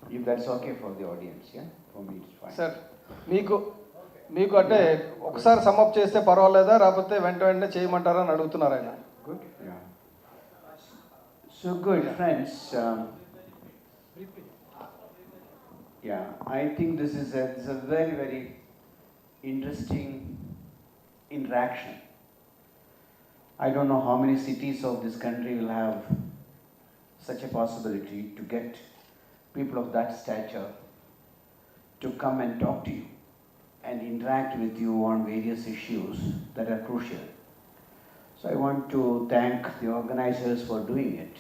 If that's okay for the audience, yeah? For me it's fine. Sir, మీకు అంటే ఒకసారి sum up చేస్తే పర్వాలేదా లేకపోతే వెంటనే చేయమంటారా అని అడుగుతున్నారు ఆయన. Good, yeah. So good, friends. Yeah, I think this is a very, very interesting interaction. I don't know how many cities of this country will have such a possibility to get people of that stature to come and talk to you and interact with you on various issues that are crucial. So I want to thank the organizers for doing it,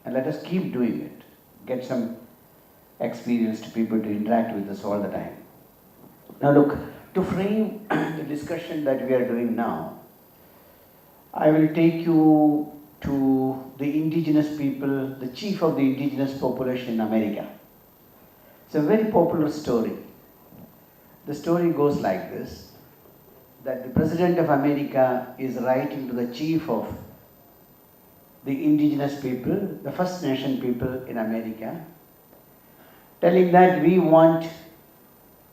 and let us keep doing it. Get some experienced people to interact with us all the time. Now look, to frame the discussion that we are doing now, I will take you to the indigenous people, the chief of the indigenous population in America. It's a very popular story. The story goes like this, that the President of America is writing to the chief of the indigenous people, the First Nation people in America, telling that we want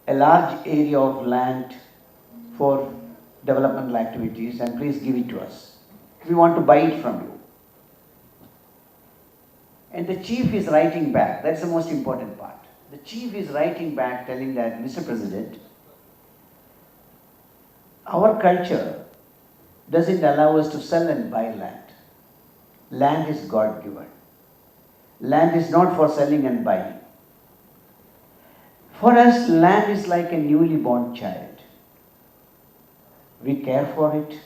a large area of land for developmental activities and please give it to us. We want to buy it from you. And the chief is writing back, that's the most important part. The chief is writing back telling that, Mr. President, our culture doesn't allow us to sell and buy land. Land is God-given. Land is not for selling and buying. For us, land is like a newly born child. We care for it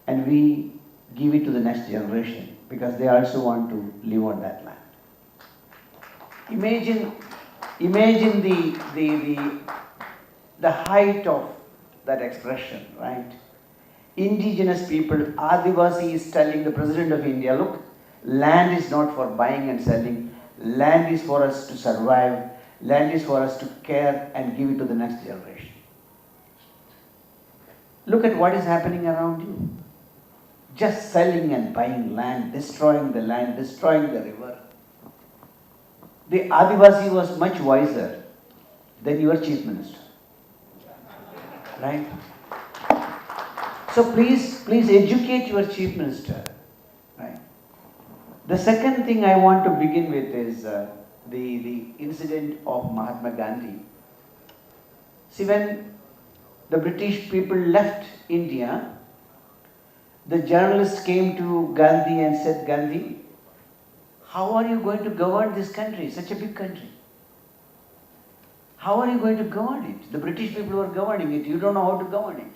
and we give it to the next generation because they also want to live on that land. Imagine the height of that expression, right? Indigenous people, Adivasi is telling the President of India, look, land is not for buying and selling, land is for us to survive, land is for us to care and give it to the next generation. Look at what is happening around you. Just selling and buying land, destroying the land, destroying the river. The Adivasi was much wiser than your chief minister. Right? So please educate your chief minister. Right? The second thing I want to begin with is the incident of Mahatma Gandhi. See, when the British people left India, the journalist came to Gandhi and said, Gandhi, how are you going to govern this country, such a big country? How are you going to govern it? The British people were governing it, you don't know how to govern it.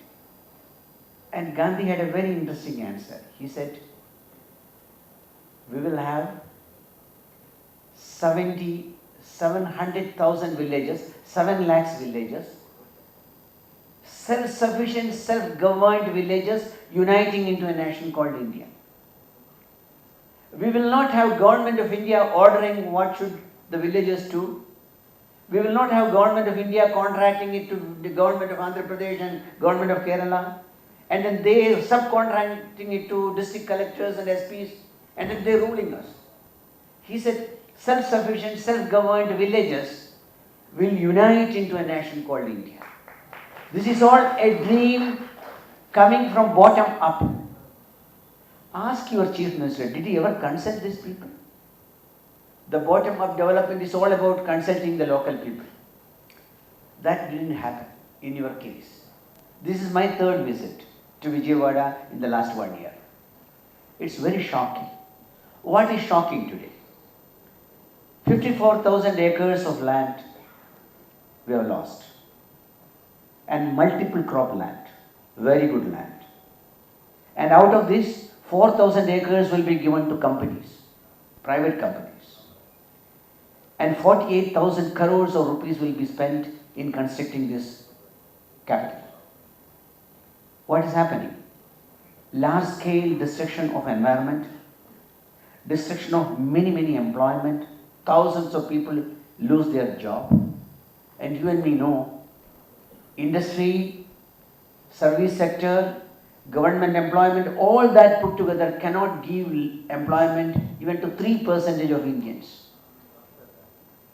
And Gandhi had a very interesting answer. He said, we will have 700,000 villages, 7 lakhs villages, self-sufficient, self-governed villages uniting into a nation called India. We will not have government of India ordering what should the villages do. We will not have government of India contracting it to the government of Andhra Pradesh and government of Kerala, and then they subcontracting it to district collectors and SPs, and then they ruling us. He said, self-sufficient, self-governed villages will unite into a nation called India. This is all a dream coming from bottom up. Ask your chief minister, did he ever consult these people? The bottom-up development is all about consulting the local people. That didn't happen in your case. This is my third visit to Vijayawada in the last 1 year. It's very shocking. What is shocking today? 54,000 acres of land we have lost. And multiple crop land, very good land. And out of this, 4,000 acres will be given to companies, private companies. And 48,000 crores of rupees will be spent in constructing this capital. What is happening? Large-scale destruction of environment, destruction of many employment, thousands of people lose their job. And you and me know, industry, service sector, government employment, all that put together cannot give employment even to 3% of Indians.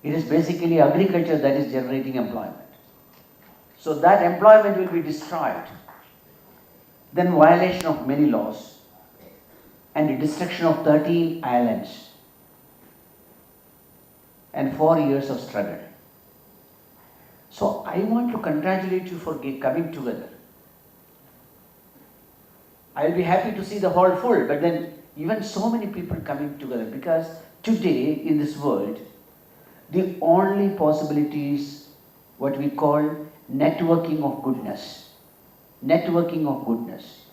It is basically agriculture that is generating employment. So that employment will be destroyed. Then violation of many laws and the destruction of 13 islands and 4 years of struggle. So I want to congratulate you for coming together. I will be happy to see the hall full, but then even so many people coming together, because today in this world, the only possibility is what we call networking of goodness. Networking of goodness.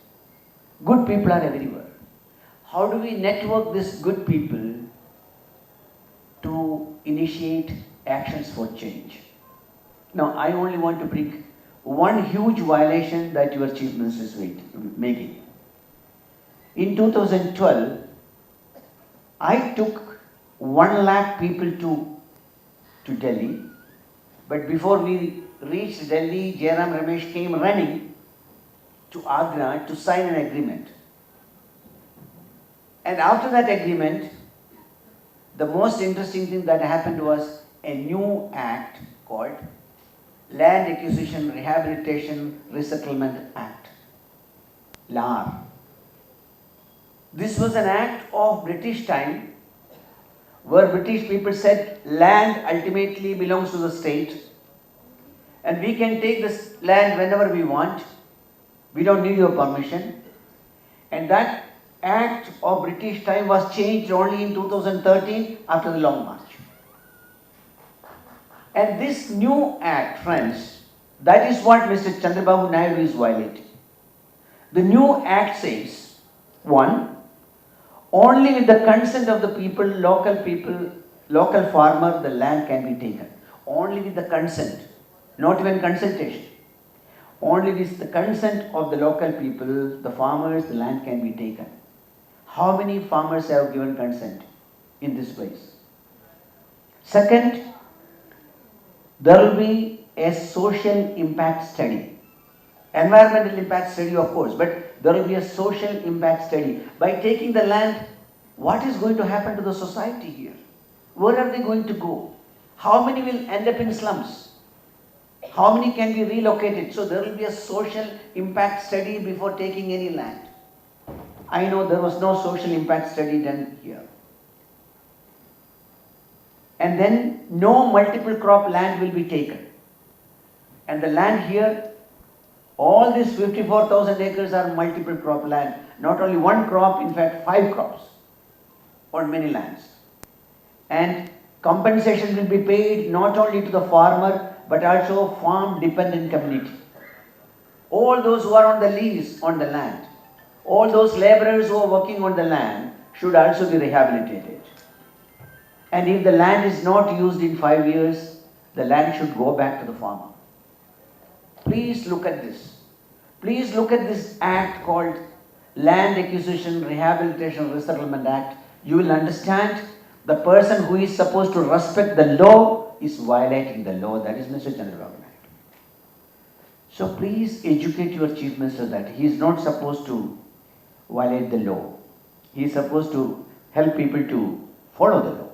Good people are everywhere. How do we network these good people to initiate actions for change? Now, I only want to bring one huge violation that your Chief Minister is making. In 2012, I took 1 lakh people to Delhi, but before we reached Delhi, Jairam Ramesh came running to Agra to sign an agreement. And after that agreement, the most interesting thing that happened was a new act called Land Acquisition Rehabilitation Resettlement Act, LAR. This was an act of British time, where British people said land ultimately belongs to the state and we can take this land whenever we want. We don't need your permission. And that act of British time was changed only in 2013 after the Long March. And this new act, friends, that is what Mr. Chandrababu Naidu is violating. The new act says, 1, only with the consent of the people, local farmer, the land can be taken. Only with the consent, not even consultation. Only with the consent of the local people, the farmers, the land can be taken. How many farmers have given consent in this place? Second, there will be a social impact study. Environmental impact study, of course, but there will be a social impact study. By taking the land, what is going to happen to the society here? Where are they going to go? How many will end up in slums? How many can be relocated? So there will be a social impact study before taking any land. I know there was no social impact study done here. And then no multiple crop land will be taken. And the land here, all these 54,000 acres are multiple crop land. Not only one crop, in fact 5 crops on many lands. And compensation will be paid not only to the farmer but also farm dependent community. All those who are on the lease on the land, all those laborers who are working on the land should also be rehabilitated. And if the land is not used in 5 years, the land should go back to the farmer. Please look at this. Please look at this act called Land Acquisition Rehabilitation Resettlement Act. You will understand the person who is supposed to respect the law is violating the law. That is Mr. Chandrababu Naidu. So please educate your Chief Minister that he is not supposed to violate the law. He is supposed to help people to follow the law.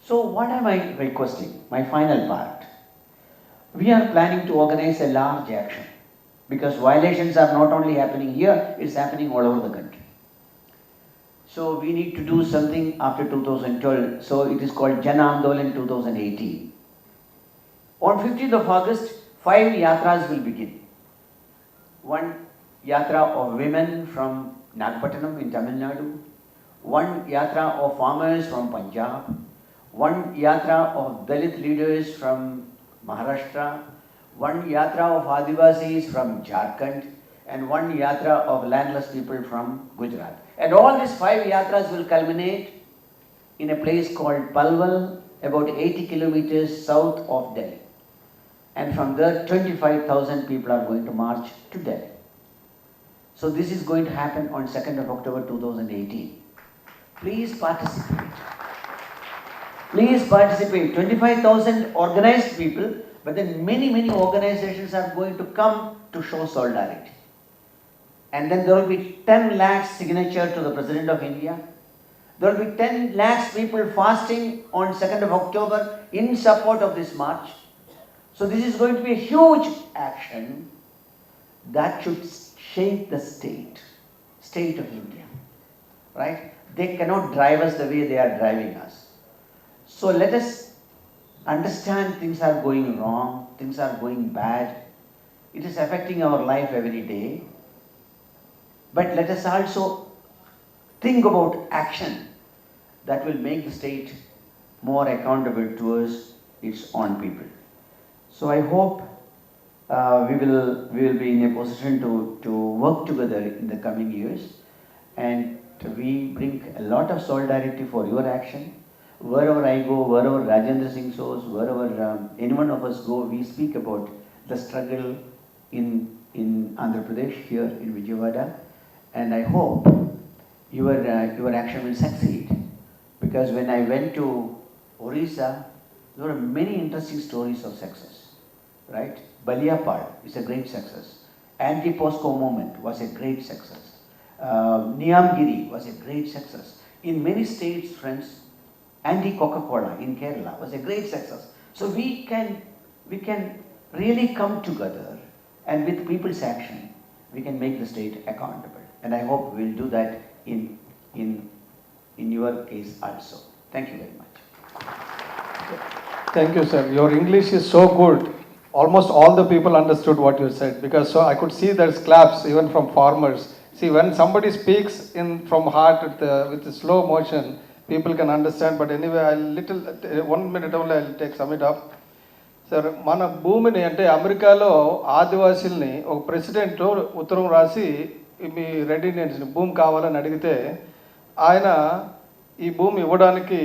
So what am I requesting? My final part. We are planning to organize a large action because violations are not only happening here, it's happening all over the country. So we need to do something after 2012. So it is called Jan Andolan 2018. On 15th of August, 5 yatras will begin. One yatra of women from Nagpattinam in Tamil Nadu, one yatra of farmers from Punjab, one yatra of Dalit leaders from Maharashtra, one yatra of Adivasis from Jharkhand, and one yatra of landless people from Gujarat. And all these 5 yatras will culminate in a place called Palwal, about 80 kilometers south of Delhi. And from there, 25,000 people are going to march to Delhi. So this is going to happen on 2nd of October 2018. Please participate. Please participate. 25,000 organized people, but then many organizations are going to come to show solidarity. And then there will be 10 lakhs signature to the President of India. There will be 10 lakhs people fasting on 2nd of October in support of this march. So this is going to be a huge action that should shape the state of India, right? They cannot drive us the way they are driving us. So let us understand things are going wrong, things are going bad. It is affecting our life every day. But let us also think about action that will make the state more accountable towards its own people. So I hope we will be in a position to work together in the coming years, and we bring a lot of solidarity for your action. Wherever I go, wherever Rajendra Singh goes, wherever any one of us go, we speak about the struggle in Andhra Pradesh, here in Vijayawada, and I hope your action will succeed. Because when I went to Orissa, there were many interesting stories of success, right? Bolisetty is a great success. Anti-POSCO movement was a great success. Niyamgiri was a great success. In many states, friends, anti-Coca-Cola in Kerala was a great success. So we can really come together, and with people's action, we can make the state accountable. And I hope we will do that in your case also. Thank you very much. Thank you, sir. Your English is so good. Almost all the people understood what you said, because so I could see there's claps even from farmers. See, when somebody speaks from heart with the slow motion, people can understand. But anyway, 1 minute only I'll sum it up. Sir, మన భూమిని అంటే అమెరికాలో ఆదివాసీల్ని ఒక president ఉత్తరం రాసి మీ ready నేను భూమి కావాలని అడిగితే ఆయన ఈ భూమి ఇవ్వడానికి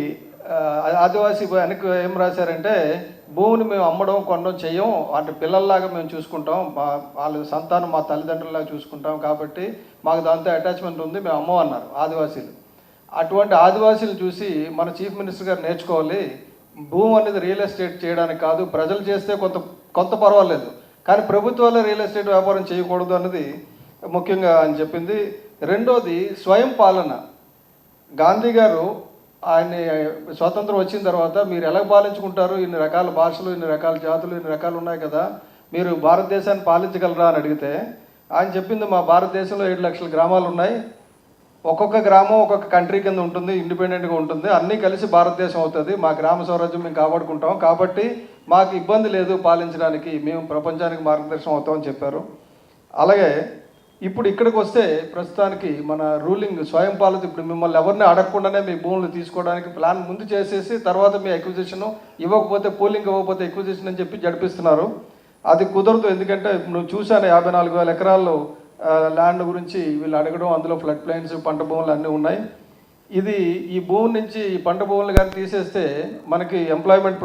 ఆదివాసీ వెనక్కి ఏం రాశారంటే, భూమిని మేము అమ్మడం కొనడం చెయ్యం, అంటే పిల్లల్లాగా మేము చూసుకుంటాం, వాళ్ళ సంతానం మా తల్లిదండ్రులలాగా చూసుకుంటాం, కాబట్టి మాకు దాంతో అటాచ్మెంట్ ఉంది, మేము అమ్మం అన్నారు ఆదివాసీలు. అటువంటి ఆదివాసీలు చూసి మన చీఫ్ మినిస్టర్ గారు నేర్చుకోవాలి, భూమి అనేది రియల్ ఎస్టేట్ చేయడానికి కాదు, ప్రజలు చేస్తే కొంత పర్వాలేదు, కానీ ప్రభుత్వాలే రియల్ ఎస్టేట్ వ్యాపారం చేయకూడదు అన్నది ముఖ్యంగా అని చెప్పింది. రెండోది స్వయం పాలన. గాంధీ గారు ఆయన స్వాతంత్రం వచ్చిన తర్వాత మీరు ఎలా పాలించుకుంటారు, ఇన్ని రకాల భాషలు, ఇన్ని రకాల జాతులు, ఇన్ని రకాలు ఉన్నాయి కదా, మీరు భారతదేశాన్ని పాలించగలరా అని అడిగితే ఆయన చెప్పింది, మా భారతదేశంలో 7 లక్షల గ్రామాలు ఉన్నాయి, ఒక్కొక్క గ్రామం ఒక్కొక్క కంట్రీ కింద ఉంటుంది, ఇండిపెండెంట్గా ఉంటుంది, అన్నీ కలిసి భారతదేశం అవుతుంది, మా గ్రామ స్వరాజ్యం మేము కాపాడుకుంటాం, కాబట్టి మాకు ఇబ్బంది లేదు పాలించడానికి, మేము ప్రపంచానికి మార్గదర్శనం అవుతామని చెప్పారు. అలాగే ఇప్పుడు ఇక్కడికి వస్తే ప్రస్తుతానికి మన రూలింగ్ స్వయం పాలిత, ఇప్పుడు మిమ్మల్ని ఎవరిని అడగకుండానే మీ భూములు తీసుకోవడానికి ప్లాన్ ముందు చేసేసి తర్వాత మీ ఎక్విజిషన్ ఇవ్వకపోతే, పూలింగ్ ఇవ్వకపోతే ఎక్విజిషన్ అని చెప్పి జడిపిస్తున్నారు. అది కుదరదు. ఎందుకంటే నువ్వు చూశాను 54,000 ఎకరాల్లో ల్యాండ్ గురించి వీళ్ళు అడగడం, అందులో ఫ్లడ్ ప్లైన్స్, పంట భూములు అన్నీ ఉన్నాయి. ఈ భూమి నుంచి ఈ పంట భూములు కానీ తీసేస్తే మనకి ఎంప్లాయ్మెంట్